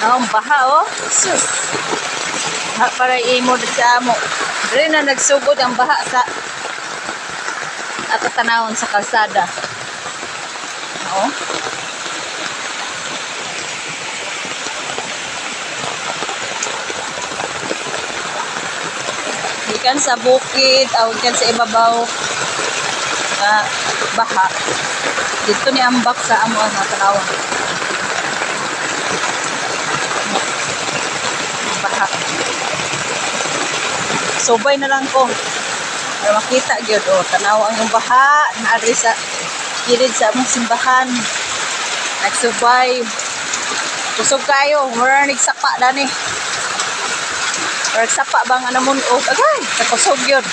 Ang baha oh. Sus. Baha para imo sa amo. Dili na nagsugod ang baha sa ato tanawon sa kalsada. Oh. Ikan sa bukid, ikan sa ibabaw na baha. Dito ni ambak sa amo ang tanawon. Baha. Subay na lang ko para makita gyud oh tanaw ang yung baha na adri sa gilid sa among simbahan. Nagsubay. Kusog kayo, mura nagsapa dani. Or sapa bang ano mo oh agay, kusog gyud.